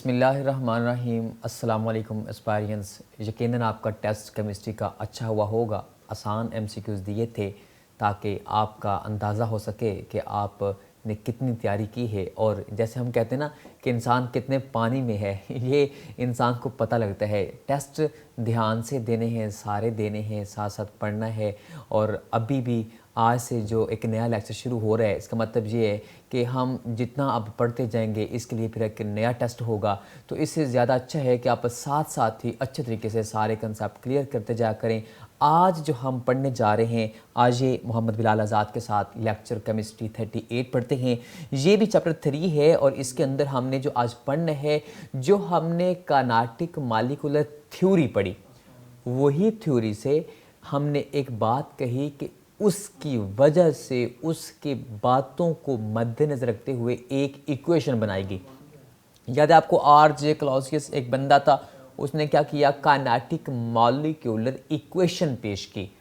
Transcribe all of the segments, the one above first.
बिस्मिल्लाहिर्रहमानिर्रहीम। अस्सलाम वालेकुम एस्पायरियंस। यकीनन आपका टेस्ट केमिस्ट्री का अच्छा हुआ होगा। आसान एमसीक्यूज़ दिए थे ताकि आपका अंदाज़ा हो सके कि आपने कितनी तैयारी की है। और जैसे हम कहते हैं ना कि इंसान कितने पानी में है ये इंसान को पता लगता है। टेस्ट ध्यान से देने हैं, सारे देने हैं, साथ साथ पढ़ना है। और अभी भी आज से जो एक नया लेक्चर शुरू हो रहा है, इसका मतलब ये है कि हम जितना अब पढ़ते जाएंगे इसके लिए फिर एक नया टेस्ट होगा। तो इससे ज़्यादा अच्छा है कि आप साथ साथ ही अच्छे तरीके से सारे कंसेप्ट क्लियर करते जाया करें। आज जो हम पढ़ने जा रहे हैं, आज ये मोहम्मद बिलाल आज़ाद के साथ लेक्चर केमिस्ट्री 38 पढ़ते हैं। ये भी चैप्टर 3 है और इसके अंदर हमने जो आज पढ़ना है, जो हमने काइनेटिक मॉलिक्यूलर थ्योरी पढ़ी, वही थ्योरी से हमने एक बात कही कि उसकी वजह से उसके बातों को मद्देनज़र रखते हुए एक इक्वेशन बनाएगी। याद है आपको, आर.जे. क्लॉसियस एक बंदा था, उसने क्या किया, काइनेटिक मॉलिक्यूलर इक्वेशन पेश की।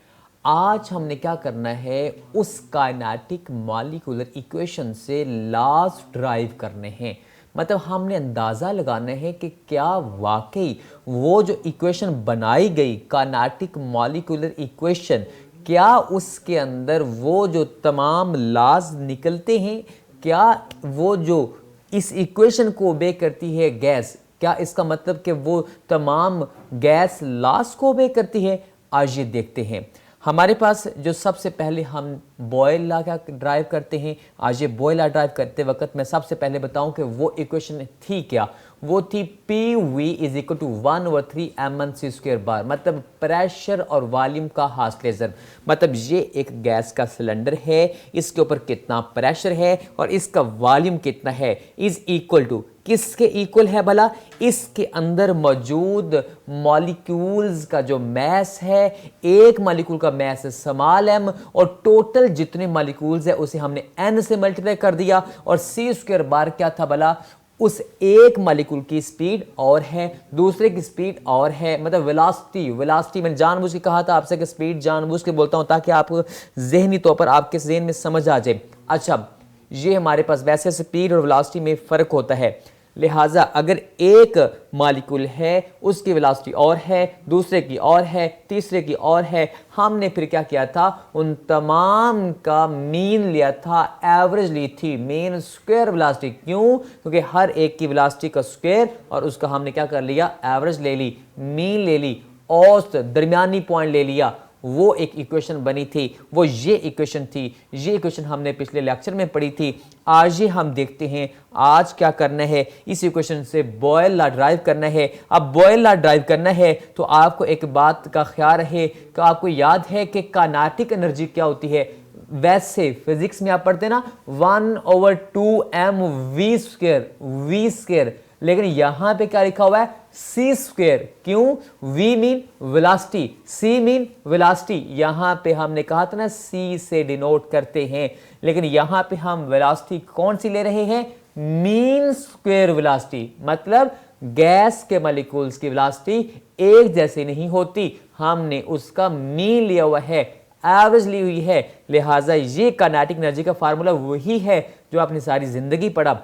आज हमने क्या करना है, उस काइनेटिक मॉलिक्यूलर इक्वेशन से लॉज ड्राइव करने हैं। मतलब हमने अंदाज़ा लगाना है कि क्या वाकई वो जो इक्वेशन बनाई गई काइनेटिक मॉलिक्यूलर इक्वेशन, क्या उसके अंदर वो जो तमाम लॉज निकलते हैं, क्या वो जो इस इक्वेशन को ओबे करती है गैस, क्या इसका मतलब कि वो तमाम गैस लॉज को ओबे करती है। आज ये देखते हैं। हमारे पास जो सबसे पहले हम बॉयल लॉ का ड्राइव करते हैं। आज ये बॉयल लॉ ड्राइव करते वक्त मैं सबसे पहले बताऊं कि वो इक्वेशन थी क्या। वो थी PV is equal to 1/3 mc² bar. मतलब प्रेशर और वॉल्यूम का हासिल। मतलब ये एक गैस का सिलेंडर है, इसके ऊपर कितना प्रेशर है और इसका वॉल्यूम कितना है, इज इक्वल टू किसके इक्वल है भला, इसके अंदर मौजूद मॉलिक्यूल्स का जो मैस है, एक मॉलिक्यूल का मैस है स्मॉल m और टोटल जितने मॉलिक्यूल्स है उसे हमने n से मल्टीप्लाई कर दिया। और c² बार क्या था भला, उस एक मॉलिक्यूल की स्पीड और है, दूसरे की स्पीड और है, मतलब वेलोसिटी मैंने जानबूझ के कहा था आपसे कि स्पीड जानबूझ के बोलता हूं ताकि आप जहनी तौर पर आपके जहन में समझ आ जाए। अच्छा, ये हमारे पास वैसे स्पीड और वेलोसिटी में फ़र्क होता है, लिहाजा अगर एक मॉलिक्यूल है उसकी वेलोसिटी और है, दूसरे की और है, तीसरे की और है, हमने फिर क्या किया था, उन तमाम का मीन लिया था, एवरेज ली थी, मीन स्क्वायर वेलोसिटी। क्यों? क्योंकि हर एक की वेलोसिटी का स्क्वायर और उसका हमने क्या कर लिया, एवरेज ले ली, मीन ले ली, औसत दरमियानी पॉइंट ले लिया। वो एक इक्वेशन बनी थी, वो ये इक्वेशन थी। ये इक्वेशन हमने पिछले लेक्चर में पढ़ी थी। आज ये हम देखते हैं आज क्या करना है, इस इक्वेशन से बॉयल लॉ ड्राइव करना है। अब बॉयल लॉ ड्राइव करना है तो आपको एक बात का ख्याल रहे कि आपको याद है कि काइनेटिक एनर्जी क्या होती है। वैसे फिजिक्स में आप पढ़ते हैं ना 1/2 mv², लेकिन यहां पे क्या लिखा हुआ है, c²। क्यों? v mean velocity, c mean velocity. यहां पे हमने कहा था ना c से डिनोट करते हैं, लेकिन यहां पे हम वेलोसिटी कौन सी ले रहे हैं, मीन स्क्वायर वेलोसिटी। मतलब गैस के मॉलिक्यूल्स की वेलोसिटी एक जैसी नहीं होती, हमने उसका मीन लिया हुआ है, एवरेज ली हुई है। लिहाजा ये काइनेटिक एनर्जी का फार्मूला वही है जो आपने सारी जिंदगी पढ़ा।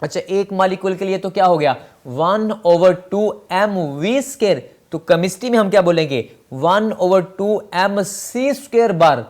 अच्छा, एक मॉलिक्यूल के लिए तो क्या हो गया, 1/2 mv²। तो केमिस्ट्री में हम क्या बोलेंगे, 1/2 mc² बार।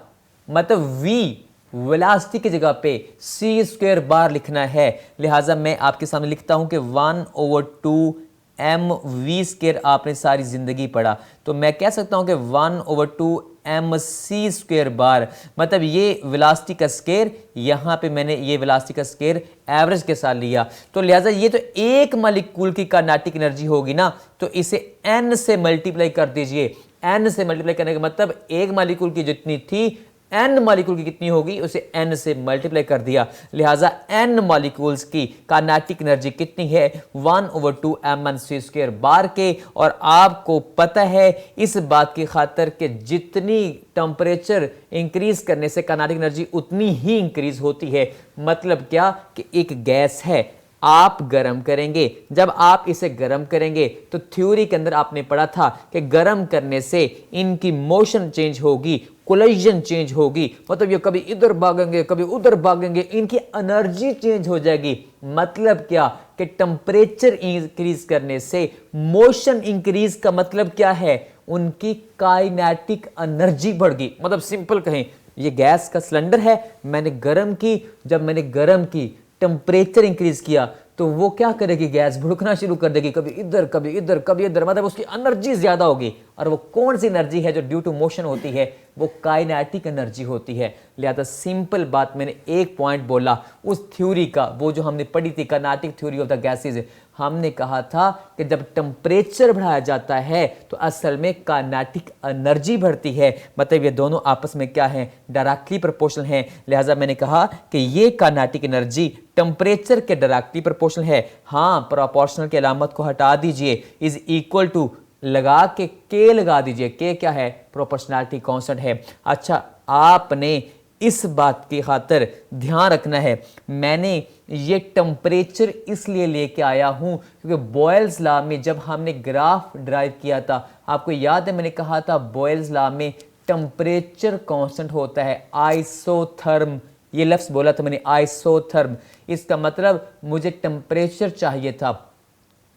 मतलब v वेलोसिटी की जगह पे c² बार लिखना है। लिहाजा मैं आपके सामने लिखता हूं कि 1/2 mv² आपने सारी जिंदगी पढ़ा, तो मैं कह सकता हूं कि 1/2 mc² बार। मतलब ये वेलोसिटी का स्क्वायर, यहां पे मैंने ये वेलोसिटी का स्क्वायर एवरेज के साथ लिया। तो लिहाजा ये तो एक मॉलिक्यूल की काइनेटिक एनर्जी होगी ना, तो इसे n से मल्टीप्लाई कर दीजिए। n से मल्टीप्लाई करने का मतलब एक मॉलिक्यूल की जितनी थी, n मॉलिक्यूल की कितनी होगी, उसे n से मल्टीप्लाई कर दिया। लिहाजा n मॉलिक्यूल्स की काइनेटिक एनर्जी कितनी है, 1/2 mc² बार के। और आपको पता है इस बात की खातर कि जितनी टेम्परेचर इंक्रीज करने से काइनेटिक एनर्जी उतनी ही इंक्रीज होती है। मतलब क्या कि एक गैस है, आप गर्म करेंगे, जब आप इसे गर्म करेंगे तो थ्योरी के अंदर आपने पढ़ा था कि गर्म करने से इनकी मोशन चेंज होगी, कोलिजन चेंज होगी। मतलब ये कभी इधर भागेंगे कभी उधर भागेंगे, इनकी एनर्जी चेंज हो जाएगी। मतलब क्या कि टेम्परेचर इंक्रीज करने से मोशन इंक्रीज का मतलब क्या है, उनकी काइनेटिक एनर्जी बढ़ गई। मतलब सिंपल कहें, ये गैस का सिलेंडर है, मैंने गर्म की, जब मैंने गर्म की टेम्परेचर इंक्रीज किया तो वो क्या करेगी, गैस भुड़कना शुरू कर देगी, कभी इधर कभी इधर कभी इधर, मतलब उसकी एनर्जी ज्यादा होगी। और वो कौन सी एनर्जी है जो ड्यू टू मोशन होती है, वो काइनेटिक एनर्जी होती है। लिहाजा सिंपल बात, मैंने एक पॉइंट बोला उस थ्योरी का, वो जो हमने पढ़ी थी kinetic theory of the gases, हमने कहा था कि जब टेम्परेचर बढ़ाया जाता है तो असल में काइनेटिक एनर्जी बढ़ती है। मतलब ये दोनों आपस में क्या है, डायरेक्टली प्रोपोर्शनल है। लिहाजा मैंने कहा कि ये काइनेटिक एनर्जी टेम्परेचर के डायरेक्टली प्रोपोर्शनल है। हाँ, प्रोपोर्शनल की अलामत को हटा दीजिए, इज इक्वल टू लगा के लगा दीजिए, के क्या है, प्रोपोर्शनैलिटी कांस्टेंट है। अच्छा, आपने इस बात की खातिर ध्यान रखना है, मैंने ये टेम्परेचर इसलिए लेके आया हूं क्योंकि बॉयल्स लॉ में जब हमने ग्राफ ड्राइव किया था, आपको याद है मैंने कहा था बॉयल्स लॉ में टेम्परेचर कांस्टेंट होता है आइसोथर्म, ये लफ्ज बोला था मैंने आइसोथर्म। इसका मतलब मुझे टेम्परेचर चाहिए था,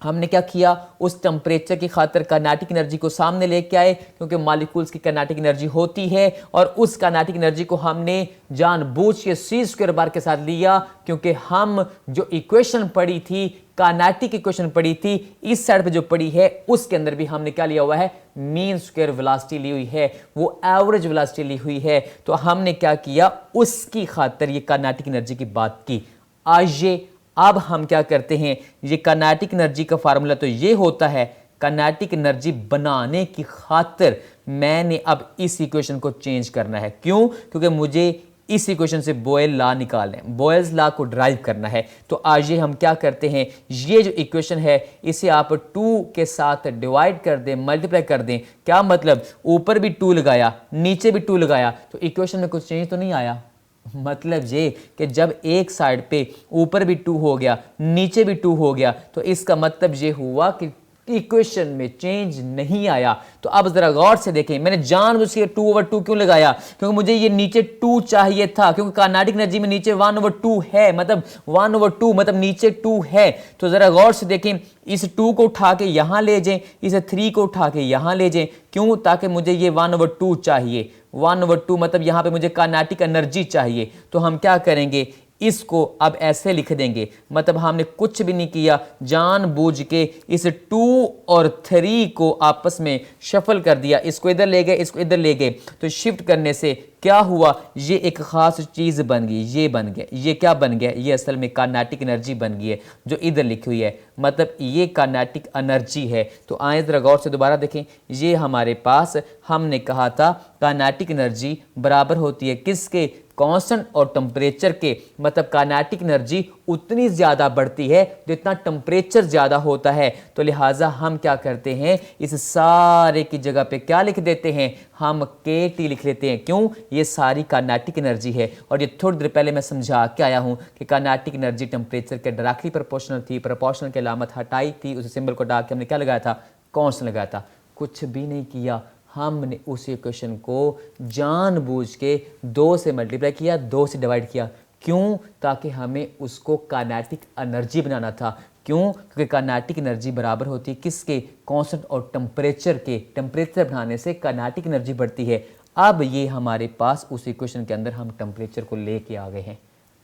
हमने क्या किया, उस टेम्परेचर की खातिर काइनेटिक एनर्जी को सामने लेके आए क्योंकि मॉलिक्यूल्स की काइनेटिक एनर्जी होती है, और उस काइनेटिक एनर्जी को हमने जानबूझ के c² के साथ लिया क्योंकि हम जो इक्वेशन पढ़ी थी, काइनेटिक इक्वेशन पढ़ी थी, इस साइड पे जो पढ़ी है उसके अंदर भी हमने क्या लिया हुआ है, मीन स्क्वायर वेलोसिटी ली हुई है, वो एवरेज वेलोसिटी ली हुई है। तो हमने क्या किया, उसकी खातिर ये काइनेटिक एनर्जी की बात की। आइए अब हम क्या करते हैं, ये काइनेटिक एनर्जी का फार्मूला तो ये होता है, काइनेटिक एनर्जी बनाने की खातिर मैंने अब इस इक्वेशन को चेंज करना है। क्यों? क्योंकि मुझे इस इक्वेशन से बॉयल लॉ निकालना है, बॉयल्स लॉ को ड्राइव करना है। तो आज ये हम क्या करते हैं, ये जो इक्वेशन है इसे आप 2 के साथ डिवाइड कर दें, मल्टीप्लाई कर दें। क्या मतलब, ऊपर भी 2 लगाया, नीचे भी 2 लगाया, तो इक्वेशन में कुछ चेंज तो नहीं आया। मतलब ये कि जब एक साइड पे ऊपर भी 2 हो गया, नीचे भी 2 हो गया, तो इसका मतलब ये हुआ कि इक्वेशन में चेंज नहीं आया। तो अब जरा गौर से देखें, मैंने जानबूझ के 2/2 क्यों लगाया, क्योंकि मुझे ये नीचे 2 चाहिए था, क्योंकि काइनेटिक एनर्जी में नीचे 1/2 है, मतलब 1/2 मतलब नीचे 2 है। तो जरा गौर से देखें, इस 2 को उठा के यहां ले जाएं, इस 3 को उठा के यहां ले जाएं। क्यों? ताकि मुझे ये 1/2 चाहिए, 1/2 मतलब यहां पे मुझे काइनेटिक एनर्जी चाहिए। तो हम क्या करेंगे, इसको अब ऐसे लिख देंगे, मतलब हमने कुछ भी नहीं किया, जानबूझ के इस 2 और 3 को आपस में शफल कर दिया, इसको इधर ले गए, इसको इधर ले गए। तो शिफ्ट करने से क्या हुआ, ये एक खास चीज बन गई, ये बन गया, ये क्या बन गया, ये असल में काइनेटिक एनर्जी बन गई है जो इधर लिखी हुई है, मतलब ये काइनेटिक एनर्जी है। तो आए जरा गौर से दोबारा देखें, ये हमारे पास हमने कहा था काइनेटिक एनर्जी बराबर होती है किसके, कांस्टेंट और टेम्परेचर के। मतलब काइनेटिक एनर्जी उतनी ज्यादा बढ़ती है जितना टेम्परेचर ज्यादा होता है। तो लिहाजा हम क्या करते हैं, इस सारे की जगह पे क्या लिख देते हैं, हम KT लिख लेते हैं। क्यों? ये सारी काइनेटिक एनर्जी है, और ये थोड़ी देर पहले मैं समझा के आया हूं कि काइनेटिक एनर्जी टेम्परेचर के डायरेक्टली प्रोपोर्शनल थी, प्रोपोर्शनल की अलामत हटाई थी, उस सिंबल को डाल के हमने क्या लगाया था, कांस्टेंट लगाया था। कुछ भी नहीं किया, हमने उस इक्वेशन को जानबूझ के 2 से मल्टीप्लाई किया, 2 से डिवाइड किया। क्यों? ताकि हमें उसको काइनेटिक एनर्जी बनाना था। क्यों? क्योंकि काइनेटिक एनर्जी बराबर होती है किसके, कांस्टेंट और टेम्परेचर के। टेम्परेचर बढ़ाने से काइनेटिक एनर्जी बढ़ती है। अब ये हमारे पास उस इक्वेशन के अंदर हम टेम्परेचर को लेके आ गए हैं।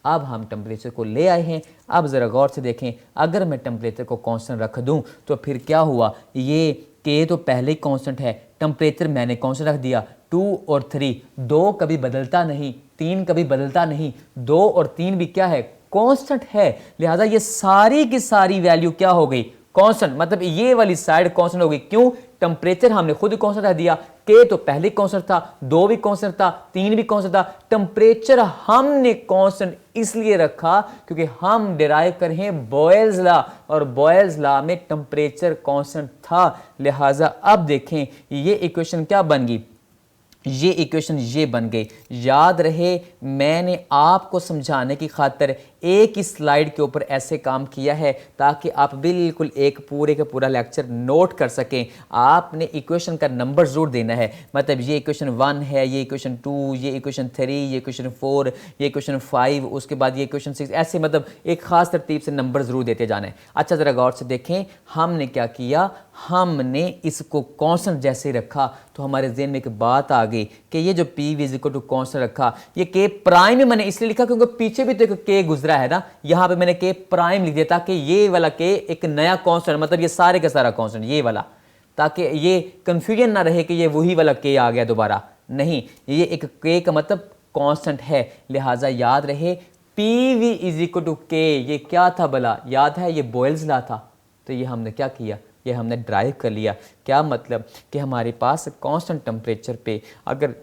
अब हम टेम्परेचर को ले आए हैं। अब ज़रा गौर से देखें, अगर मैं टेम्परेचर को कांस्टेंट रख दूं तो फिर क्या हुआ, ये K तो पहले ही कांस्टेंट है, टेम्परेचर मैंने कांस्टेंट रख दिया। 2 और 3, 2 कभी बदलता नहीं, 3 कभी बदलता नहीं, 2 और 3 भी क्या है, कांस्टेंट है। लिहाजा ये सारी की सारी वैल्यू क्या हो गई, कांस्टेंट। मतलब ये वाली साइड कांस्टेंट हो गई। क्यों? टेम्परेचर हमने खुद कांस्टेंट रख दिया, K तो पहले कांस्टेंट था, 2 भी कांस्टेंट था, 3 भी कांस्टेंट था। टेम्परेचर हमने कांस्टेंट इसलिए रखा क्योंकि हम डिराइव कर रहे हैं बॉयल्स लॉ, और बॉयल्स लॉ में टेम्परेचर कांस्टेंट था। लिहाजा अब देखें ये इक्वेशन क्या बन गई, ये इक्वेशन ये बन गई। याद रहे, मैंने आपको समझाने की खातिर एक ही स्लाइड के ऊपर ऐसे काम किया है ताकि आप बिल्कुल एक पूरे का पूरा लेक्चर नोट कर सकें। आपने इक्वेशन का नंबर ज़रूर देना है, मतलब ये इक्वेशन 1 है, ये इक्वेशन 2, ये इक्वेशन 3, ये इक्वेशन 4, ये इक्वेशन 5, उसके बाद ये इक्वेशन 6, ऐसे मतलब एक ख़ास तरतीब से नंबर ज़रूर देते जाना है। अच्छा ज़रा गौर से देखें, हमने क्या किया, हमने इसको कांस्टेंट जैसे रखा तो हमारे ज़हन में एक बात आ गई कि ये जो P V is equal to constant रखा, ये के प्राइम में मैंने इसलिए लिखा क्योंकि पीछे भी तो एक के गुजरा है ना, यहाँ पे मैंने के प्राइम लिख दिया ताकि ये वाला के एक नया कांस्टेंट, मतलब ये सारे का सारा कांस्टेंट ये वाला, ताकि ये कंफ्यूजन ना रहे कि ये वही वाला के आ गया दोबारा, नहीं, ये एक के का मतलब कांस्टेंट है, लिहाजा याद रहे P V is equal to K. ये क्या था भला, याद है, ये बॉयल्स लॉ था। तो ये हमने क्या किया, ये हमने ड्राइव कर लिया। क्या मतलब कि हमारे पास कांस्टेंट टेम्परेचर पे अगर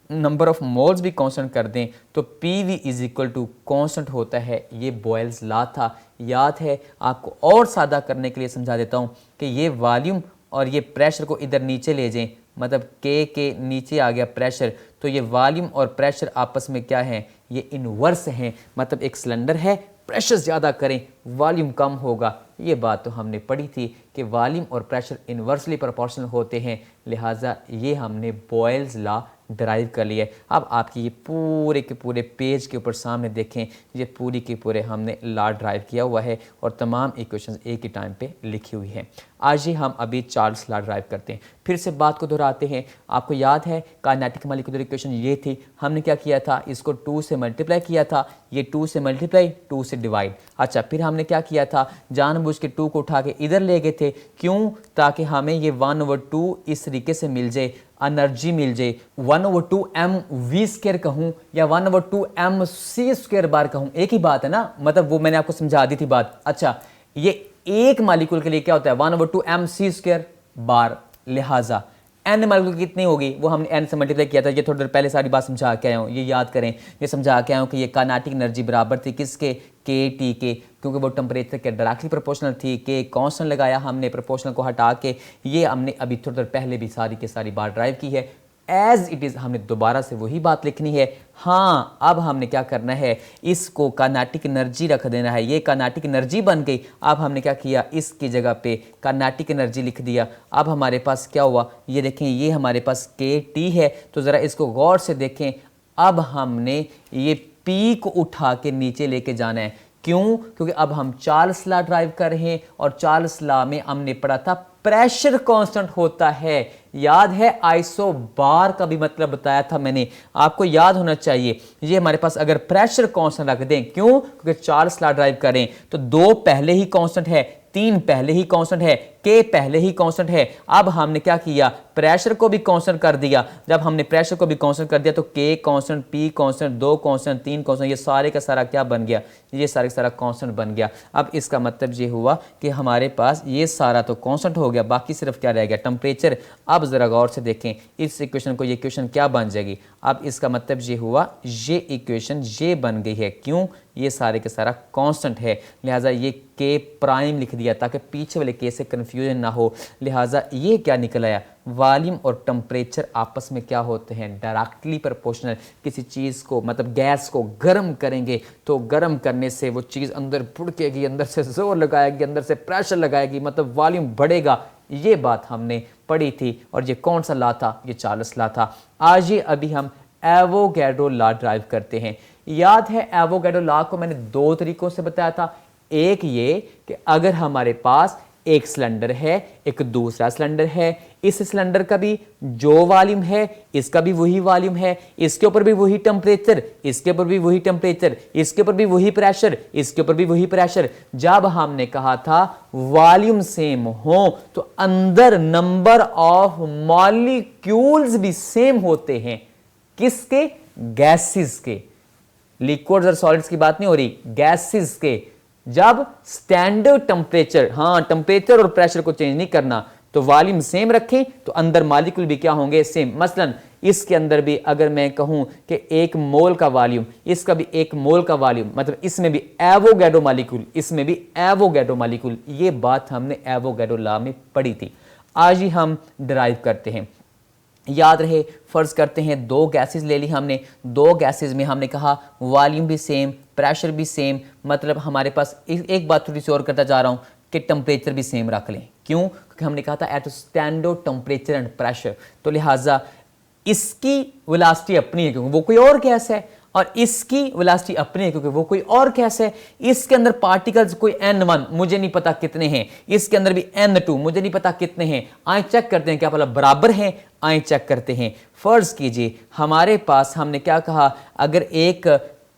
नंबर ऑफ मोल्स भी कांस्टेंट कर दें तो P V is equal to constant होता है। ये बॉयल्स लॉ था, याद है। आपको और सादा करने के लिए समझा देता हूँ कि ये वॉल्यूम और ये प्रेशर को इधर नीचे ले जाएं, मतलब के नीचे आ गया प्रेशर, तो ये वॉल्यूम और प्रेशर आपस में क्या है, ये इनवर्स हैं। मतलब एक सिलेंडर है, प्रेशर ज़्यादा करें वॉल्यूम कम होगा। ये बात तो हमने पढ़ी थी कि वॉल्यूम और प्रेशर इन्वर्सली प्रोपोर्शनल होते हैं, लिहाजा ये हमने बॉयल्स लॉ ड्राइव कर लिया है। अब आपकी ये पूरे के पूरे पेज के ऊपर सामने देखें, ये पूरी के पूरे हमने लॉ ड्राइव किया हुआ है और तमाम इक्वेशंस एक ही टाइम पे लिखी हुई हैं। आज ही हम अभी चार्ल्स लॉ ड्राइव करते हैं। फिर से बात को दोहराते हैं। आपको याद है काइनेटिक मॉलिक्यूलर इक्वेशन ये थी, हमने क्या किया था, इसको 2 से मल्टीप्लाई किया था, ये 2 से मल्टीप्लाई 2 से डिवाइड। अच्छा, फिर हमने क्या किया था, जानबूझ के 2 को उठा के इधर ले गए थे, क्यों, ताकि हमें ये 1/2 इस तरीके से मिल जाए, एनर्जी मिल जाए। 1/2 mv² कहूँ या 1/2 mc² बार कहूँ, एक ही बात है ना, मतलब वो मैंने आपको समझा दी थी बात। अच्छा, ये एक मालिक्यूल के लिए क्या होता है 1/2 mc² बार, लिहाजा एन मालिक्यूल कितनी होगी वो हमने एन से मल्टीप्लाई किया था। ये थोड़ी देर पहले सारी बात समझा के आया हूँ, ये याद करें। ये समझा के आया हूँ कि ये काइनेटिक एनर्जी बराबर थी किसके, के टी के, क्योंकि वो टेम्परेचर के डायरेक्टली प्रोपोर्शनल थी। के कांस्टेंट लगाया हमने, प्रोपोर्शनल को हटा के, ये हमने अभी थोड़ी देर पहले भी सारी की सारी बात ड्राइव की है। एज इट इज़ हमने दोबारा से वही बात लिखनी है। हाँ, अब हमने क्या करना है, इसको काइनेटिक एनर्जी रख देना है। ये काइनेटिक एनर्जी बन गई। अब हमने क्या किया, इसकी जगह पे काइनेटिक एनर्जी लिख दिया। अब हमारे पास क्या हुआ, ये देखें, ये हमारे पास के टी है, तो ज़रा इसको गौर से देखें। अब हमने ये पी को उठा के नीचे लेके जाना है। क्यों, क्योंकि अब हम चार्ल्स लॉ ड्राइव कर रहे हैं और चार्ल्स लॉ में हमने पढ़ा था प्रेशर कांस्टेंट होता है। याद है, आइसो बार का भी मतलब बताया था मैंने, आपको याद होना चाहिए। ये हमारे पास अगर प्रेशर कांस्टेंट रख दें, क्यों, क्योंकि चार्ल्स लॉ ड्राइव करें तो 2 पहले ही कांस्टेंट है, 3 पहले ही कांस्टेंट है, के पहले ही कांस्टेंट है। अब हमने क्या किया, प्रेशर को भी कांस्टेंट कर दिया। जब हमने प्रेशर को भी कांस्टेंट कर दिया तो के constant, P constant, 2 constant, 3 constant, ये सारे का सारा क्या बन गया, ये सारे का सारा कांस्टेंट बन गया। अब इसका मतलब ये हुआ कि हमारे पास ये सारा तो कांस्टेंट हो गया, बाकी सिर्फ क्या रह गया, टेम्परेचर। अब जरा गौर से देखें इस इक्वेशन को, ये इक्वेशन क्या बन जाएगी। अब इसका मतलब ये हुआ, ये इक्वेशन ये बन गई है। क्यों, ये सारे के सारा कांस्टेंट है, लिहाजा ये के प्राइम लिख दिया ताकि पीछे वाले के से कन्फ्यूजन ना हो। लिहाजा ये क्या निकल आया, वॉल्यूम और टेम्परेचर आपस में क्या होते हैं, डायरेक्टली प्रोपोर्शनल। किसी चीज़ को, मतलब गैस को गर्म करेंगे तो गर्म करने से वो चीज़ अंदर भुड़केगी, अंदर से जोर लगाएगी, अंदर से प्रेशर लगाएगी, मतलब वॉल्यूम बढ़ेगा। ये बात हमने पढ़ी थी और ये कौन सा लॉ था, ये चार्ल्स लॉ था। आज ये अभी हम एवोगैड्रो लॉ ड्राइव करते हैं। याद है, एवोगैड्रो लॉ को मैंने 2 तरीकों से बताया था। एक ये कि अगर हमारे पास एक सिलेंडर है, एक दूसरा सिलेंडर है, इस सिलेंडर का भी जो वॉल्यूम है इसका भी वही वॉल्यूम है, इसके ऊपर भी वही टेम्परेचर, इसके ऊपर भी वही टेम्परेचर, इसके ऊपर भी वही प्रेशर, इसके ऊपर भी वही प्रेशर। जब हमने कहा था वॉल्यूम सेम हो तो अंदर नंबर ऑफ मॉलिक्यूल्स भी सेम होते हैं। किसके, गैसेस के, लिक्विड्स और सॉलिड्स की बात नहीं हो रही, गैसेस के। जब स्टैंडर्ड टेम्परेचर, हाँ टेम्परेचर और प्रेशर को चेंज नहीं करना, तो वॉल्यूम सेम रखें तो अंदर मॉलिक्यूल भी क्या होंगे, सेम। मसलन इसके अंदर भी अगर मैं कहूं कि 1 मोल का वॉल्यूम, इसका भी 1 मोल का वॉल्यूम, मतलब इसमें भी एवोगैड्रो मॉलिक्यूल, इसमें भी एवोगैड्रो मॉलिक्यूल। ये बात हमने एवोगैड्रो लॉ में पढ़ी थी। आज ही हम डिराइव करते हैं। याद रहे, फ़र्ज़ करते हैं दो गैसेस ले ली हमने, दो गैसेस में हमने कहा वॉल्यूम भी सेम, प्रेशर भी सेम, मतलब हमारे पास एक बात थोड़ी सी और करता जा रहा हूँ कि टेम्परेचर भी सेम रख लें। क्यों? क्योंकि हमने कहा था at standard temperature and pressure, तो लिहाजा इसकी वेलोसिटी अपनी है क्योंकि वो कोई और गैस है, और इसकी वेलोसिटी अपनी है क्योंकि वो कोई और गैस है। इसके अंदर पार्टिकल्स कोई n1 मुझे नहीं पता कितने हैं, इसके अंदर भी n2 मुझे नहीं पता कितने हैं। आए चेक करते हैं क्या भला बराबर हैं, आए चेक करते हैं। फर्ज कीजिए हमारे पास हमने क्या कहा, अगर एक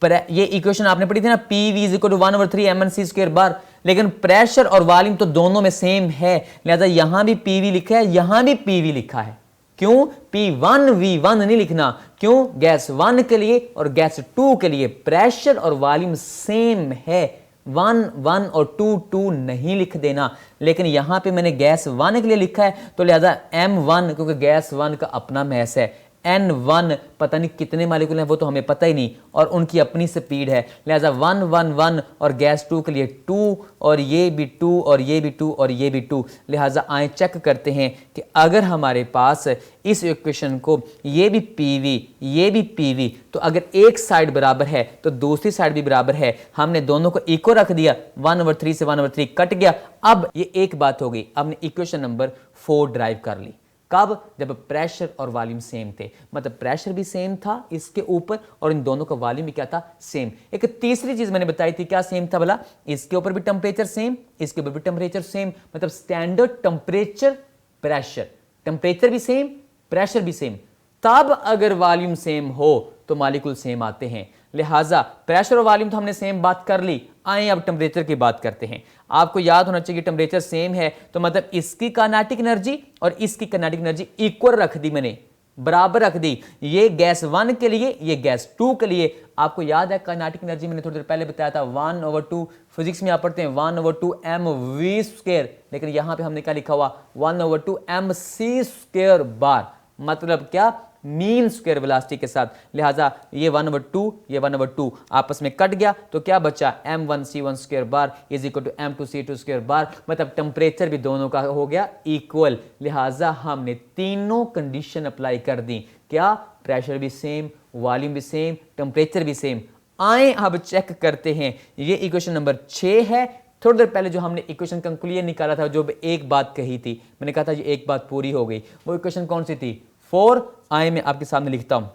ये इक्वेशन आपने पढ़ी थी ना, PV = 1/3 mc² बार, लेकिन प्रेशर और वॉल्यूम तो दोनों में सेम है, लिहाजा यहां भी PV लिखा है, यहां भी PV लिखा है। क्यों? P1 V1 नहीं लिखना, क्यों? गैस 1 के लिए और गैस 2 के लिए प्रेशर और वॉल्यूम सेम है, 1 1 और 2 2 नहीं लिख देना। लेकिन यहां पे मैंने गैस 1 के लिए लिखा है, तो लिहाजा M1 क्योंकि गैस 1 का अपना मैस है, N1 पता नहीं कितने मालिक्यूल हैं वो तो हमें पता ही नहीं, और उनकी अपनी स्पीड है, लिहाजा 1 1 1 और गैस 2 के लिए 2, और ये भी 2 और ये भी 2 और ये भी 2। लिहाजा आए चेक करते हैं कि अगर हमारे पास इस इक्वेशन को ये भी PV ये भी PV, तो अगर एक साइड बराबर है तो दूसरी साइड भी बराबर है। हमने दोनों को इक्वल रख दिया, 1/3 से 1/3 कट गया। अब ये एक बात हो गई, हमने इक्वेशन नंबर 4 ड्राइव कर ली। कब? जब प्रेशर और वॉल्यूम सेम थे, मतलब प्रेशर भी सेम था इसके ऊपर और इन दोनों का वॉल्यूम भी क्या था, सेम। एक तीसरी चीज मैंने बताई थी, क्या सेम था भला? इसके ऊपर भी टेम्परेचर सेम, इसके ऊपर भी टेम्परेचर सेम, मतलब स्टैंडर्ड टेम्परेचर प्रेशर, टेम्परेचर भी सेम प्रेशर भी सेम। तब अगर वॉल्यूम सेम हो तो मॉलिक्यूल सेम आते हैं। लिहाजा प्रेशर और वॉल्यूम तो हमने सेम बात कर ली, आए अब टेम्परेचर की बात करते हैं। आपको याद होना चाहिए टेम्परेचर सेम है तो मतलब इसकी काइनेटिक एनर्जी और इसकी काइनेटिक एनर्जी इक्वल रख दी, मैंने बराबर रख दी। ये गैस 1 के लिए, ये गैस 2 के लिए। आपको याद है काइनेटिक एनर्जी मैंने थोड़ी देर पहले बताया था 1/2, फिजिक्स में आप पढ़ते हैं 1/2 mv², लेकिन यहां पे हमने क्या लिखा हुआ 1/2 mc² बार, मतलब क्या, मीन स्क्वायर वेलोसिटी के साथ। लिहाजा ये 1/2 ये 1/2 आपस में कट गया तो क्या बचा, m1c1² bar is equal to m2c2² bar, मतलब टेम्परेचर भी दोनों का हो गया इक्वल। लिहाजा हमने तीनों कंडीशन अप्लाई कर दी, क्या, प्रेशर भी सेम, वॉल्यूम भी सेम, टेम्परेचर भी सेम। आए अब चेक करते हैं, ये इक्वेशन नंबर 6 है। थोड़ी देर पहले जो हमने इक्वेशन कंक्लूजन निकाला था, जो एक बात कही थी, मैंने कहा था ये एक बात पूरी हो गई, वो इक्वेशन कौन सी थी, 4। आए मैं आपके सामने लिखता हूं,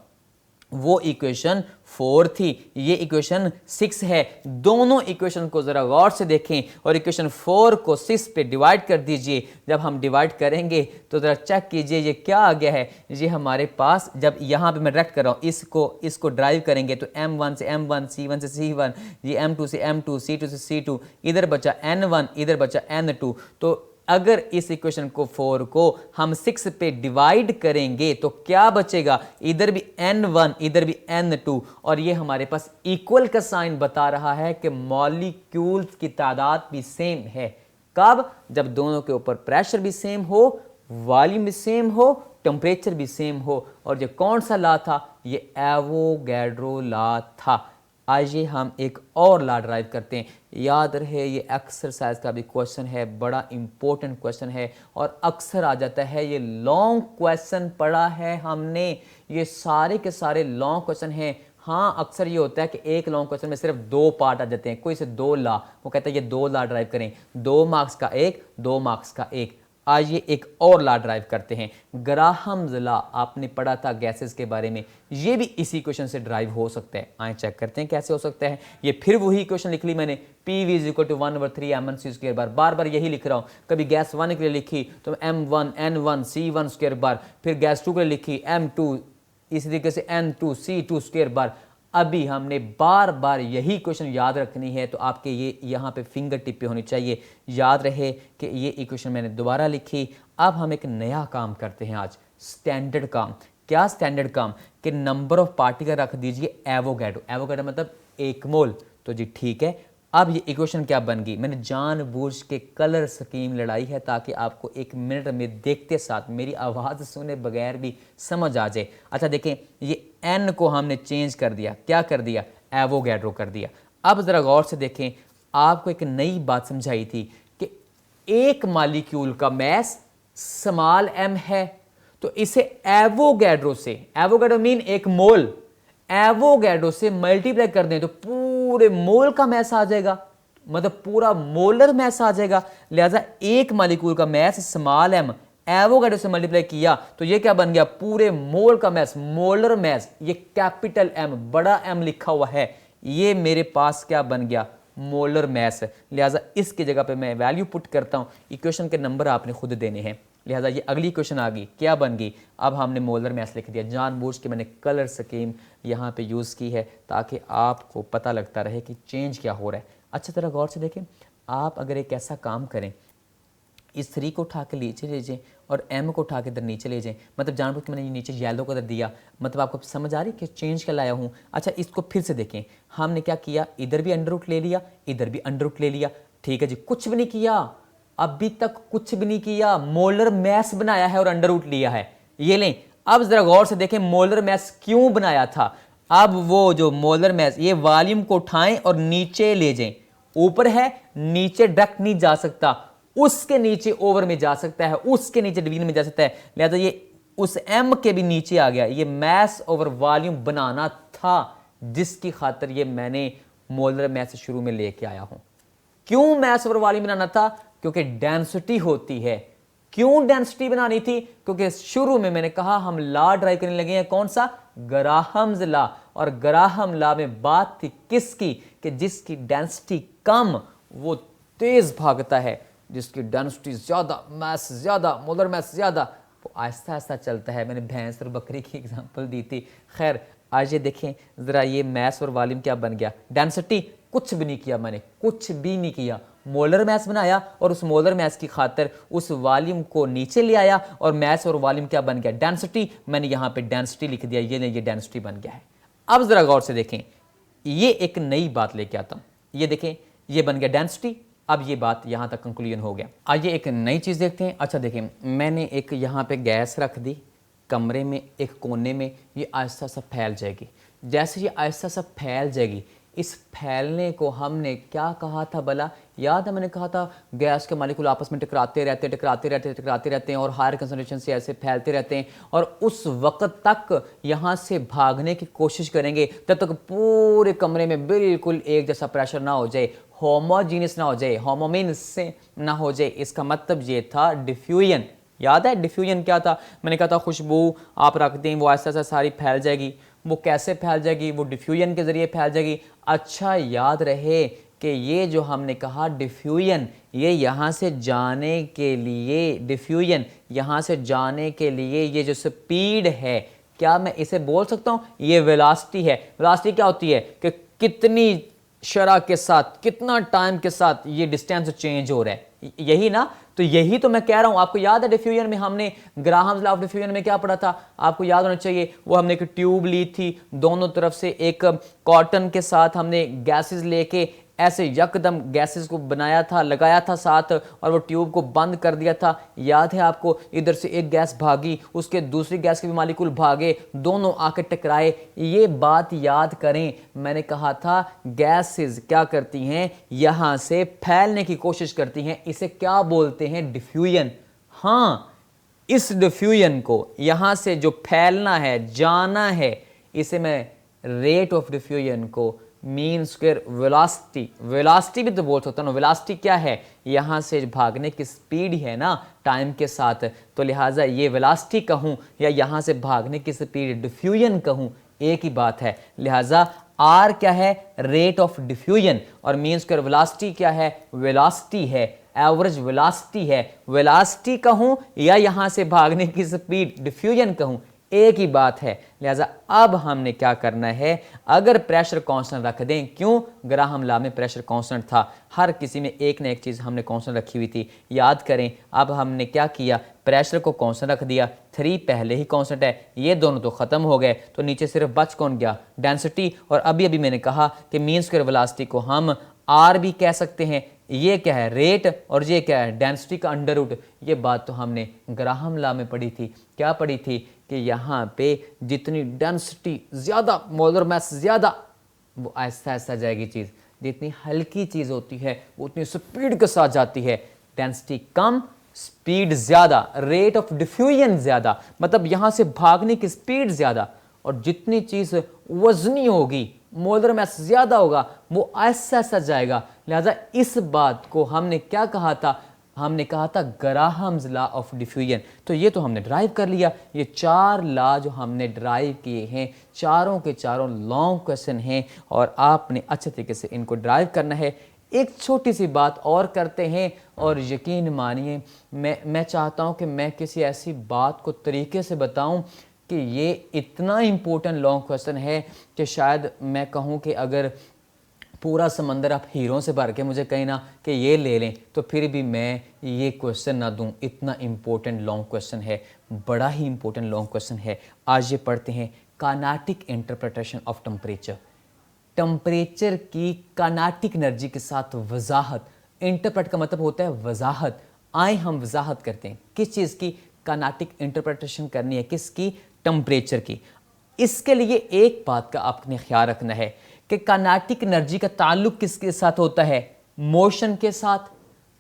वो इक्वेशन 4 थी, ये इक्वेशन 6 है। दोनों इक्वेशन को जरा गौर से देखें और इक्वेशन 4 को 6 पे डिवाइड कर दीजिए। जब हम डिवाइड करेंगे तो जरा चेक कीजिए ये क्या आ गया है। ये हमारे पास, जब यहाँ पे मैं डायरेक्ट कर रहा हूँ, इसको ड्राइव करेंगे तो m1 से m1, c1 से c1, ये m2 से m2, c2 से c2, इधर बचा n1, इधर बचा n2। तो अगर इस इक्वेशन को 4 को हम 6 पे डिवाइड करेंगे तो क्या बचेगा, इधर भी n1 इधर भी n2, और ये हमारे पास इक्वल का साइन बता रहा है कि मॉलिक्यूल्स की तादाद भी सेम है। कब? जब दोनों के ऊपर प्रेशर भी सेम हो, वॉल्यूम भी सेम हो, टेम्परेचर भी सेम हो। और ये कौन सा लॉ था, ये एवोगैड्रो लॉ था। आइए हम एक और लॉ ड्राइव करते हैं। याद रहे ये एक्सरसाइज का भी क्वेश्चन है, बड़ा इंपॉर्टेंट क्वेश्चन है और अक्सर आ जाता है। ये लॉन्ग क्वेश्चन पढ़ा है हमने, ये सारे के सारे लॉन्ग क्वेश्चन हैं। हाँ, अक्सर ये होता है कि एक लॉन्ग क्वेश्चन में सिर्फ 2 पार्ट आ जाते हैं, कोई से 2 लॉ, वो कहता है ये 2 लॉ ड्राइव करें, 2 मार्क्स का एक, 2 मार्क्स का एक। आइए एक और लॉ ड्राइव करते हैं। ग्राहम्स लॉ आपने पढ़ा था गैसेस के बारे में, ये भी इसी क्वेश्चन से ड्राइव हो सकता है। आए चेक करते हैं कैसे हो सकता है। ये फिर वही क्वेश्चन लिख ली मैंने, PV = 1/3 mc² बार, बार बार यही लिख रहा हूँ। कभी गैस 1 के लिए लिखी तो m1 n1 c1² बार, फिर गैस 2 के लिए लिखी m2, इसी तरीके से n2 c2² बार। अभी हमने बार बार यही क्वेश्चन याद रखनी है, तो आपके ये यहाँ पे फिंगर टिप पे होनी चाहिए। याद रहे कि ये इक्वेशन मैंने दोबारा लिखी। अब हम एक नया काम करते हैं आज, स्टैंडर्ड काम। क्या स्टैंडर्ड काम? कि नंबर ऑफ पार्टिकल रख दीजिए एवोगैड्रो, एवोगैड्रो मतलब 1 मोल। तो जी ठीक है, अब ये इक्वेशन क्या बन गई, मैंने जानबूझ के कलर स्कीम लड़ाई है ताकि आपको 1 मिनट में देखते साथ मेरी आवाज़ सुने बगैर भी समझ आ जाए। अच्छा देखें, ये n को हमने चेंज कर दिया, क्या कर दिया, एवोगैड्रो कर दिया। अब ज़रा गौर से देखें, आपको एक नई बात समझाई थी कि एक मॉलिक्यूल का मैस स्मॉल m है, तो इसे एवोगैड्रो से, एवोगैड्रो मीन एक मोल, एवोगैड्रो से मल्टीप्लाई कर दें तो पूरे मोल का मैस आ जाएगा, मतलब पूरा मोलर मैस आ जाएगा। लिहाजा एक मॉलिक्यूल का मैस स्मॉल एम एवोगैड्रो से मल्टीप्लाई किया तो ये क्या बन गया, पूरे मोल का मैस, मोलर मैस। ये कैपिटल एम, बड़ा एम लिखा हुआ है, ये मेरे पास क्या बन गया, मोलर मैस। लिहाजा इसकी जगह पे मैं वैल्यू पुट करता हूं, इक्वेशन के नंबर आपने खुद देने हैं। लिहाजा ये अगली इक्वेशन आ गई, क्या बन गई, अब हमने मोलर मैस लिख दिया। जानबूझ के मैंने कलर स्कीम यहाँ पे यूज़ की है ताकि आपको पता लगता रहे कि चेंज क्या हो रहा है। अच्छा तरह गौर से देखें, आप अगर एक ऐसा काम करें, इस 3 को उठा के नीचे ले जाएं और m को उठा के इधर नीचे ले जाएं, मतलब जानबूझ के मैंने ये नीचे येलो कलर दिया, मतलब आपको समझ आ रही है कि चेंज क्या लाया हूँ। अच्छा इसको फिर से देखें, हमने क्या किया, इधर भी अंडर रूट ले लिया, इधर भी अंडर रूट ले लिया, ठीक है जी, कुछ भी नहीं किया, अभी तक कुछ भी नहीं किया, मोलर मैस बनाया है और अंडर रूट लिया है। ये लें, अब जरा गौर से देखें मोलर मैस क्यों बनाया था। अब वो जो मोलर मैस, ये वॉल्यूम को उठाएं और नीचे ले जाएं, ऊपर है नीचे डायरेक्ट नहीं जा सकता, उसके नीचे ओवर में जा सकता है, उसके नीचे डिवीजन में जा सकता है। लिहाजा ये उस m के भी नीचे आ गया। ये मैस ओवर वॉल्यूम बनाना था, जिसकी खातिर ये मैंने मोलर मैस शुरू में लेके आया हूं। क्यों मैस ओवर वॉल्यूम बनाना था, क्योंकि डेंसिटी होती है। क्यों डेंसिटी बनानी थी, क्योंकि शुरू में मैंने कहा हम लॉ ड्राइव करने लगे हैं, कौन सा, ग्राहम्स लॉ। और ग्राहम लॉ में बात थी किसकी, कि जिसकी डेंसिटी कम वो तेज भागता है, जिसकी डेंसिटी ज्यादा, मैस ज्यादा, मोलर मैस ज्यादा, वो आहिस्ता आहिस्ता चलता है। मैंने भैंस और बकरी की एग्जांपल दी थी। खैर आज ये देखें जरा, ये मैस और वॉल्यूम क्या बन गया, डेंसिटी कुछ भी नहीं किया, मैंने कुछ भी नहीं किया, मोलर मैस बनाया और उस मोलर मैस की खातिर उस वॉल्यूम को नीचे ले आया और मैस और वॉल्यूम क्या बन गया, डेंसिटी। मैंने यहाँ पे डेंसिटी लिख दिया, ये डेंसिटी बन गया है। अब जरा गौर से देखें, ये एक नई बात लेके आता हूँ, ये देखें ये बन गया डेंसिटी। अब ये बात यहाँ तक कंक्लूजन हो गया। आइए एक नई चीज़ देखते हैं। अच्छा देखें, मैंने एक यहाँ पे गैस रख दी कमरे में एक कोने में, ये आहिस्ता सा फैल जाएगी। जैसे ये आहिस्ता सा फैल जाएगी, इस फैलने को हमने क्या कहा था भला, याद है मैंने कहा था गैस के मॉलिक्यूल आपस में टकराते रहते हैं और हायर कंसंट्रेशन से ऐसे फैलते रहते हैं और उस वक्त तक यहाँ से भागने की कोशिश करेंगे जब तक पूरे कमरे में बिल्कुल एक जैसा प्रेशर ना हो जाए, होमोजीनियस ना हो जाए, होमोमीन से ना हो जाए। इसका मतलब ये था डिफ्यूजन। याद है डिफ्यूजन क्या था, मैंने कहा था खुशबू आप रख दें वो ऐसा ऐसा सारी फैल जाएगी। वो कैसे फैल जाएगी, वो डिफ्यूजन के ज़रिए फैल जाएगी। अच्छा याद रहे कि ये जो हमने कहा डिफ्यूजन, ये यहाँ से जाने के लिए, डिफ्यूजन यहाँ से जाने के लिए ये जो स्पीड है, क्या मैं इसे बोल सकता हूँ, ये वेलोसिटी है। वेलोसिटी क्या होती है कि कितनी शरह के साथ, कितना टाइम के साथ ये डिस्टेंस चेंज हो रहा है, यही ना। तो यही तो मैं कह रहा हूं। आपको याद है डिफ्यूजन में हमने ग्राहम्स लॉ ऑफ डिफ्यूजन में क्या पढ़ा था, आपको याद होना चाहिए। वो हमने एक ट्यूब ली थी, दोनों तरफ से एक कॉटन के साथ हमने गैसेस लेके ऐसे यकदम गैसेस को बनाया था, लगाया था साथ, और वो ट्यूब को बंद कर दिया था। याद है आपको, इधर से एक गैस भागी, उसके दूसरी गैस के भी मॉलिक्यूल भागे, दोनों आके टकराए। ये बात याद करें, मैंने कहा था गैसेस क्या करती हैं, यहाँ से फैलने की कोशिश करती हैं। इसे क्या बोलते हैं, डिफ्यूजन। हाँ, इस डिफ्यूजन को, यहाँ से जो फैलना है, जाना है, इसे मैं रेट ऑफ डिफ्यूजन को मीन स्क्वायर वेलोसिटी, वेलोसिटी भी तो बोल सकता हूँ ना। वेलोसिटी क्या है, यहाँ से भागने की स्पीड है ना टाइम के साथ, तो लिहाजा ये वेलोसिटी कहूँ या यहाँ से भागने की स्पीड डिफ्यूजन कहूँ, एक ही बात है। लिहाजा आर क्या है, रेट ऑफ डिफ्यूजन, और मीन स्क्वायर वेलोसिटी क्या है, वेलोसिटी है, एवरेज वेलोसिटी है। वेलोसिटी कहूँ या यहाँ से भागने की स्पीड डिफ्यूजन कहूँ, एक ही बात है। लिहाजा अब हमने क्या करना है, अगर प्रेशर कांस्टेंट रख दें, क्यों, ग्राहम लॉ में प्रेशर कांस्टेंट था, हर किसी में एक ना एक चीज़ हमने कांस्टेंट रखी हुई थी, याद करें। अब हमने क्या किया, प्रेशर को कांस्टेंट रख दिया, 3 पहले ही कांस्टेंट है, ये दोनों तो ख़त्म हो गए, तो नीचे सिर्फ बच कौन गया, डेंसिटी। और अभी अभी मैंने कहा कि मीन स्क्वायर वेलोसिटी को हम आर भी कह सकते हैं। ये क्या है, रेट, और ये क्या है, डेंसिटी का अंडर रूट। ये बात तो हमने ग्राहम लॉ में पढ़ी थी। क्या पढ़ी थी कि यहाँ पे जितनी डेंसिटी ज़्यादा, मोलर मैस ज़्यादा, वो आहिस्ता आहिस्ता जाएगी चीज़। जितनी हल्की चीज़ होती है वो उतनी स्पीड के साथ जाती है। डेंसिटी कम, स्पीड ज़्यादा, रेट ऑफ डिफ्यूजन ज़्यादा, मतलब यहाँ से भागने की स्पीड ज़्यादा, और जितनी चीज़ वजनी होगी, मोलर मास ज़्यादा होगा, वो ऐसा ऐसा जाएगा। लिहाजा इस बात को हमने क्या कहा था, हमने कहा था ग्राहम्स लॉ ऑफ डिफ्यूजन। तो ये तो हमने ड्राइव कर लिया। ये 4 लॉ जो हमने ड्राइव किए हैं, चारों के चारों लॉन्ग क्वेश्चन हैं और आपने अच्छे तरीके से इनको ड्राइव करना है। एक छोटी सी बात और करते हैं, और यकीन मानिए मैं चाहता हूँ कि मैं किसी ऐसी बात को तरीके से बताऊँ कि ये इतना इम्पोर्टेंट लॉन्ग क्वेश्चन है कि शायद मैं कहूँ कि अगर पूरा समंदर आप हीरों से भर के मुझे कहीं ना कि ये ले लें तो फिर भी मैं ये क्वेश्चन ना दूं। इतना इम्पोर्टेंट लॉन्ग क्वेश्चन है, बड़ा ही इम्पोर्टेंट लॉन्ग क्वेश्चन है। आज ये पढ़ते हैं kinetic interpretation of temperature. Temperature की काइनेटिक एनर्जी के साथ वजाहत। इंटरप्रेट का मतलब होता है वजाहत। आए हम वजाहत करते हैं किस चीज़ की, काइनेटिक इंटरप्रिटेशन करनी है किसकी, टेम्परेचर की। इसके लिए एक बात का आपने ख्याल रखना है कि काइनेटिक एनर्जी का ताल्लुक किसके साथ होता है, मोशन के साथ।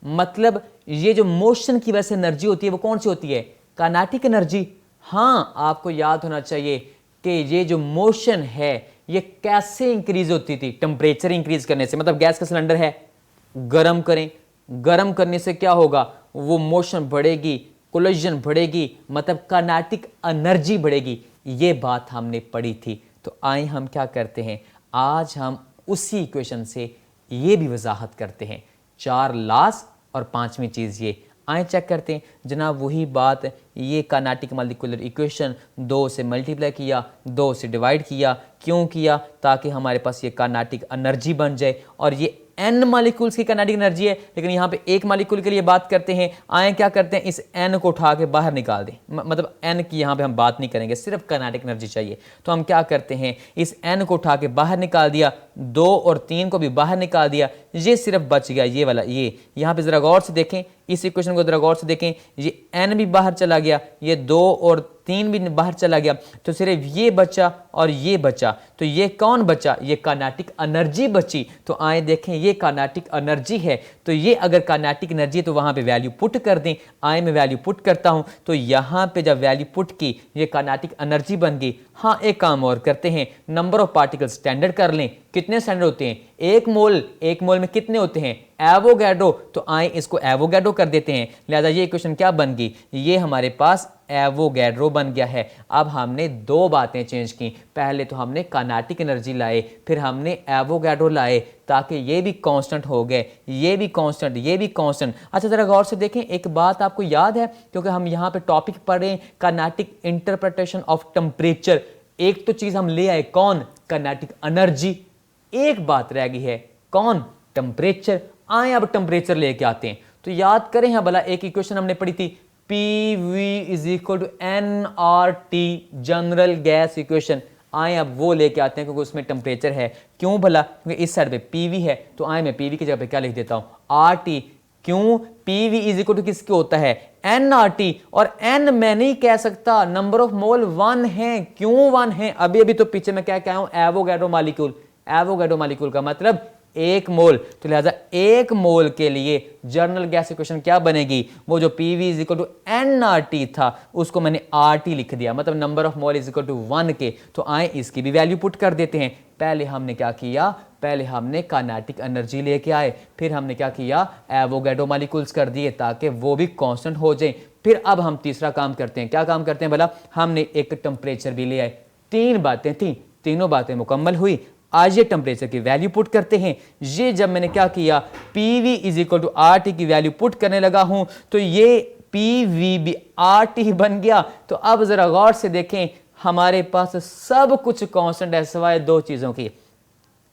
मतलब ये जो मोशन की वजह से एनर्जी होती है वो कौन सी होती है, काइनेटिक एनर्जी। हाँ, आपको याद होना चाहिए कि ये जो मोशन है ये कैसे इंक्रीज होती थी, टेम्परेचर इंक्रीज करने से। मतलब गैस का सिलेंडर है, गर्म करें, गर्म करने से क्या होगा, वो मोशन बढ़ेगी, कोलिजन बढ़ेगी, मतलब काइनेटिक एनर्जी बढ़ेगी। ये बात हमने पढ़ी थी। तो आए हम क्या करते हैं, आज हम उसी इक्वेशन से ये भी वजाहत करते हैं। 4 लॉस और 5वीं चीज़ ये। आए चेक करते हैं जनाब, वही बात, ये काइनेटिक मॉलिक्यूलर इक्वेशन 2 से मल्टीप्लाई किया, 2 से डिवाइड किया। क्यों किया, ताकि हमारे पास ये काइनेटिक एनर्जी बन जाए। और ये n मॉलिक्यूल्स की काइनेटिक एनर्जी है, लेकिन यहाँ पे एक मॉलिक्यूल के लिए बात करते हैं। आए क्या करते हैं, इस n को उठा के बाहर निकाल दें। मतलब n की यहाँ पे हम बात नहीं करेंगे, सिर्फ काइनेटिक एनर्जी चाहिए। तो हम क्या करते हैं, इस n को उठा के बाहर निकाल दिया, 2 और 3 को भी बाहर निकाल दिया। ये सिर्फ बच गया ये वाला। ये यहाँ पे जरा गौर से देखें, इस इक्वेशन को जरा गौर से देखें, ये n भी बाहर चला गया, ये 2 और 3 भी बाहर चला गया, तो सिर्फ ये बचा और ये बचा। तो ये कौन बचा, ये काइनेटिक एनर्जी बची। तो आए देखें, ये काइनेटिक एनर्जी है। तो ये अगर काइनेटिक एनर्जी है तो वहां पे वैल्यू पुट कर दें। आए मैं वैल्यू पुट करता हूं, तो यहां पे जब वैल्यू पुट की, ये काइनेटिक एनर्जी बन गई। हाँ, एक काम और करते हैं, नंबर ऑफ पार्टिकल स्टैंडर्ड कर लें। कितने स्टैंडर्ड होते हैं, एक मोल में कितने होते हैं, एवोगैड्रो। तो आए इसको एवोगैड्रो कर देते हैं। लिहाजा ये इक्वेशन क्या बन गई, ये हमारे पास एवोगैड्रो बन गया है। अब हमने 2 बातें चेंज की। पहले तो हमने काइनेटिक एनर्जी लाए, फिर हमने एवोगैड्रो लाए, ताकि ये भी कांस्टेंट हो गए, ये भी कांस्टेंट, ये भी कांस्टेंट। अच्छा, जरा गौर से देखें, एक बात आपको याद है, क्योंकि हम यहाँ पे टॉपिक पढ़ रहे हैं काइनेटिक इंटरप्रिटेशन ऑफ टेम्परेचर। एक तो चीज हम ले आए, कौन, काइनेटिक एनर्जी। एक बात रह गई है, कौन, टेम्परेचर। आए अब टेम्परेचर लेके आते हैं। तो याद करें, हाँ भला, एक इक्वेशन हमने पढ़ी थी, PV is equal to nRT, general gas equation. आए अब वो लेके आते हैं, क्योंकि उसमें टेम्परेचर है। क्यों भला, क्योंकि इस साइड पे PV है। तो आए मैं PV की जगह पे क्या लिख देता हूं, RT। क्यों, PV इज इक्वल टू किसके होता है, nRT। और n मैं नहीं कह सकता, नंबर ऑफ मोल 1 है। क्यों 1 है, अभी अभी तो पीछे मैं क्या कह रहा हूं, एवोगैड्रो मॉलिक्यूल। एवोगैड्रो मॉलिक्यूल का मतलब 1 मोल। तो लिहाजा 1 मोल के लिए जर्नल गैस इक्वेशन क्या बनेगी, वो जो PV is equal to nRT था, उसको मैंने RT लिख दिया, मतलब number of mole is equal to 1 के। तो आए इसकी भी वैल्यू पुट कर देते हैं। पहले हमने क्या किया, पहले हमने काइनेटिक एनर्जी लेके आए, फिर हमने क्या किया, एवोगैड्रो मॉलिक्यूल्स कर दिए, ताकि वो भी कांस्टेंट हो जाए। फिर अब हम तीसरा काम करते हैं। क्या काम करते हैं भला, हमने एक टेम्परेचर भी ले आए। 3 बातें थी, तीनों बातें मुकम्मल हुई। आज ये टेम्परेचर की वैल्यू पुट करते हैं। ये जब मैंने क्या किया, PV is equal to RT की वैल्यू पुट करने लगा हूं, तो ये PV भी RT बन गया। तो अब जरा गौर से देखें, हमारे पास सब कुछ कांस्टेंट है सिवाय 2 चीजों की।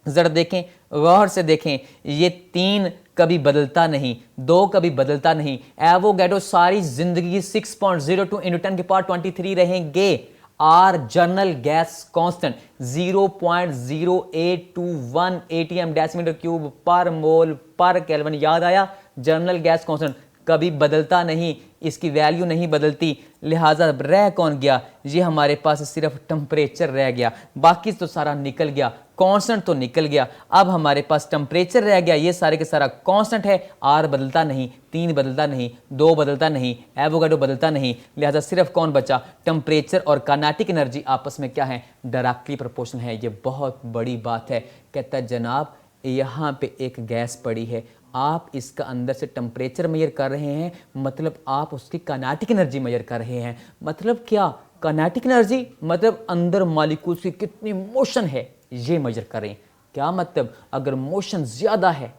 जरा देखें, गौर से देखें, ये 3 कभी बदलता नहीं, 2 कभी बदलता नहीं। एवोगैड्रो सारी जिंदगी 6.02 × 10⁻23 रहेंगे। R general gas constant 0.0821 ATM decimetre cube per mole पर केल्विन। याद आया, जर्नल गैस कांस्टेंट कभी बदलता नहीं, इसकी वैल्यू नहीं बदलती। लिहाजा रह कौन गया, ये हमारे पास सिर्फ टेम्परेचर रह गया, बाकी तो सारा निकल गया। कांस्टेंट तो निकल गया, अब हमारे पास टेम्परेचर रह गया, ये सारे के सारा कांस्टेंट है, आर बदलता नहीं, 3 बदलता नहीं, 2 बदलता नहीं, एवोगाड्रो बदलता नहीं, लिहाजा सिर्फ कौन बचा, टेम्परेचर और काइनेटिक एनर्जी आपस में क्या है, डायरेक्टली प्रोपोर्शनल है। ये बहुत बड़ी बात है। कहता है जनाब यहाँ पे एक गैस पड़ी है, आप इसका अंदर से टेम्परेचर मेजर कर रहे हैं, मतलब आप उसकी काइनेटिक एनर्जी मेजर कर रहे हैं। मतलब क्या, काइनेटिक एनर्जी मतलब अंदर मॉलिक्यूल्स की कितनी मोशन है ये मेजर करें। क्या मतलब, अगर मोशन ज़्यादा है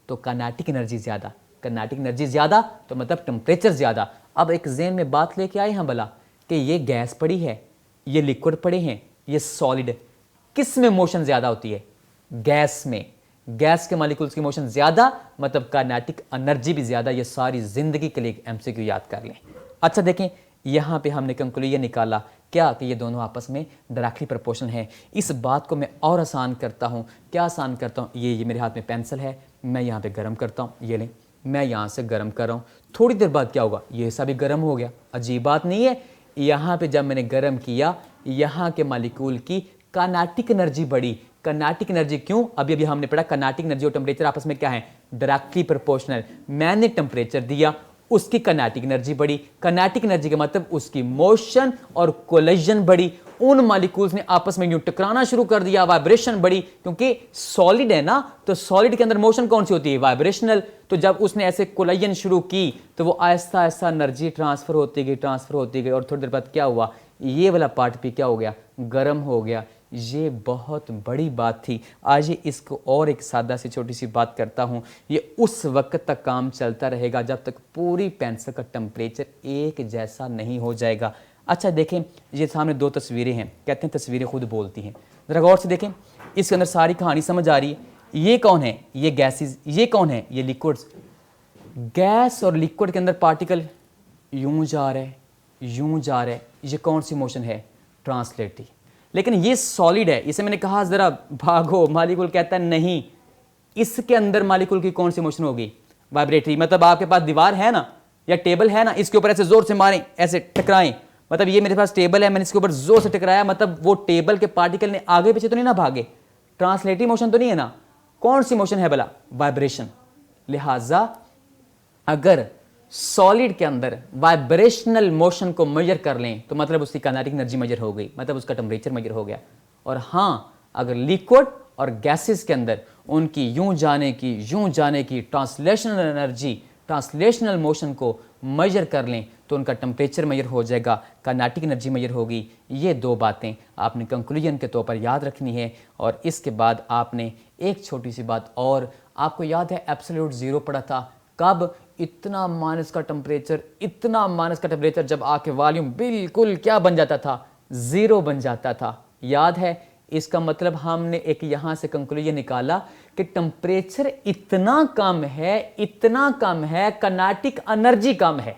तो काइनेटिक एनर्जी ज़्यादा, काइनेटिक एनर्जी ज़्यादा तो मतलब टेम्परेचर ज़्यादा। अब एक ज़हन में बात लेके आए हैं भला कि ये गैस पड़ी है, ये लिक्विड पड़े हैं, ये सॉलिड, किस में मोशन ज़्यादा होती है, गैस में। गैस के मॉलिक्यूल्स की मोशन ज़्यादा मतलब काइनेटिक एनर्जी भी ज़्यादा। ये सारी ज़िंदगी के लिए एमसीक्यू याद कर लें। अच्छा देखें, यहाँ पे हमने कंक्लूजन निकाला क्या, कि ये दोनों आपस में डायरेक्टली प्रोपोर्शनल है। इस बात को मैं और आसान करता हूँ। क्या आसान करता हूँ, ये मेरे हाथ में पेंसिल है, मैं यहाँ पे गर्म करता हूँ, ये लें, मैं यहाँ से गर्म कर रहा हूँ, थोड़ी देर बाद क्या होगा, ये हिस्सा भी गर्म हो गया। अजीब बात नहीं है। यहाँ पे जब मैंने गर्म किया, यहाँ के मॉलिक्यूल की काइनेटिक एनर्जी बढ़ी। काइनेटिक एनर्जी क्यों, अभी हमने पढ़ा काइनेटिक एनर्जी और टेम्परेचर आपस में क्या है, डायरेक्टली प्रोपोर्शनल। मैंने टेम्परेचर दिया, उसकी काइनेटिक एनर्जी बढ़ी। काइनेटिक एनर्जी का मतलब उसकी मोशन और कोलिजन बढ़ी। उन मॉलिक्यूल्स ने आपस में यूं टकराना शुरू कर दिया, वाइब्रेशन बढ़ी, क्योंकि सॉलिड है ना, तो सॉलिड के अंदर मोशन कौन सी होती है, वाइब्रेशनल। तो जब उसने ऐसे कोलिजन शुरू की तो वो आहिस्ता आहिस्ता एनर्जी ट्रांसफर होती गई और थोड़ी देर बाद क्या हुआ, ये वाला पार्ट भी क्या हो गया, गर्म हो गया। ये बहुत बड़ी बात थी। आज इसको और एक सादा सी छोटी सी बात करता हूँ। ये उस वक्त तक काम चलता रहेगा जब तक पूरी पेंसिल का टेम्परेचर एक जैसा नहीं हो जाएगा। अच्छा देखें, ये सामने 2 तस्वीरें हैं, कहते हैं तस्वीरें खुद बोलती हैं। ज़रा गौर से देखें, इसके अंदर सारी कहानी समझ आ रही है। ये कौन है, ये गैसेस, ये कौन है, ये लिक्विड्स। गैस और लिक्विड के अंदर पार्टिकल यूं जा रहे हैं, यूं जा रहे हैं, ये कौन सी मोशन है, ट्रांसलेटरी। लेकिन ये सॉलिड है, इसे मैंने कहा ज़रा भागो, मॉलिक्यूल कहता है नहीं, इसके अंदर मॉलिक्यूल की कौन सी मोशन होगी, वाइब्रेटरी। मतलब आपके पास दीवार है ना या टेबल है ना, इसके ऊपर ऐसे जोर से मारें, ऐसे टकराएं, मतलब ये मेरे पास टेबल है, मैंने इसके ऊपर जोर से टकराया, मतलब वो टेबल के पार्टिकल ने आगे पीछे तो नहीं ना भागे, ट्रांसलेटरी मोशन तो नहीं है ना, कौन सी मोशन है भला, वाइब्रेशन। लिहाजा अगर सॉलिड के अंदर वाइब्रेशनल मोशन को मेजर कर लें तो मतलब उसकी काइनेटिक एनर्जी मेजर हो गई, मतलब उसका टेम्परेचर मेजर हो गया। और हाँ, अगर लिक्विड और गैसेस के अंदर उनकी यूं जाने की ट्रांसलेशनल एनर्जी, ट्रांसलेशनल मोशन को मेजर कर लें तो उनका टेम्परेचर मेजर हो जाएगा, काइनेटिक एनर्जी मेजर होगी। ये 2 बातें आपने कंक्लूजन के तौर पर याद रखनी है। और इसके बाद आपने एक छोटी सी बात और, आपको याद है एब्सोल्यूट ज़ीरो पढ़ा था, कब, इतना माइनस का टेम्परेचर जब आके वॉल्यूम बिल्कुल क्या बन जाता था, ज़ीरो बन जाता था, याद है। इसका मतलब हमने एक यहाँ से कंक्लूजन निकाला कि टेम्परेचर इतना कम है, काइनेटिक एनर्जी कम है।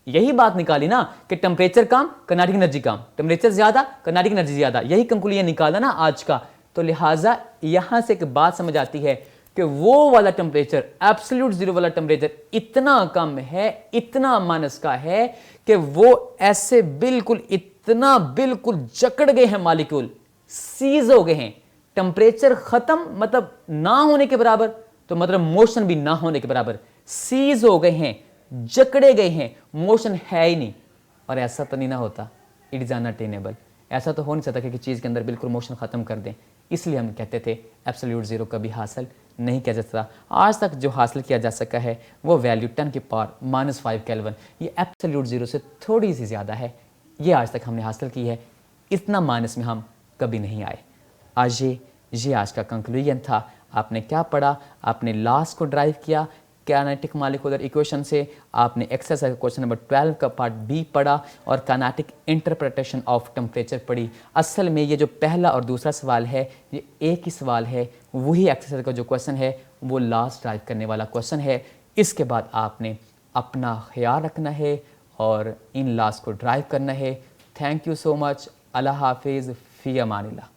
यही बात निकाली ना कि टेम्परेचर कम, काइनेटिक एनर्जी कम, टेम्परेचर ज़्यादा, काइनेटिक एनर्जी ज़्यादा, यही कंक्लूजन निकाला ना आज का। तो लिहाजा यहाँ से एक बात समझ आती है कि वो वाला टेम्परेचर, एब्सोल्यूट ज़ीरो वाला टेम्परेचर इतना कम है, इतना माइनस का है कि वो ऐसे बिल्कुल जकड़ गए हैं, मॉलिक्यूल सीज हो गए हैं। टेम्परेचर खत्म मतलब ना होने के बराबर, तो मतलब मोशन भी ना होने के बराबर, सीज हो गए हैं, जकड़े गए हैं, मोशन है ही नहीं। और ऐसा तो नहीं ना होता, इट इज़ अनअटेनेबल। ऐसा तो हो नहीं सकता कि चीज़ के अंदर बिल्कुल मोशन ख़त्म कर दें। इसलिए हम कहते थे एब्सोल्यूट ज़ीरो कभी हासिल नहीं किया जा सकता। आज तक जो हासिल किया जा सका है वो वैल्यू 10 की पावर -5 केल्विन, ये एब्सोल्यूट ज़ीरो से थोड़ी सी ज़्यादा है, ये आज तक हमने हासिल की है। इतना माइनस में हम कभी नहीं आए। आज ये आज का कंक्लूजन था। आपने क्या पढ़ा, आपने लॉस को ड्राइव किया काइनेटिक मॉलिक्यूलर इक्वेशन से, आपने एक्सरसाइज क्वेश्चन नंबर 12 का पार्ट बी पढ़ा और काइनेटिक इंटरप्रिटेशन ऑफ टेम्परेचर पढ़ी। असल में ये जो पहला और दूसरा सवाल है ये एक ही सवाल है, वही एक्सरसाइज का जो क्वेश्चन है वो लॉस ड्राइव करने वाला क्वेश्चन है। इसके बाद आपने अपना ख्याल रखना है और इन लॉस को ड्राइव करना है। Thank you so much. अल्लाह हाफिज़, फ़ी अमानिल्लाह।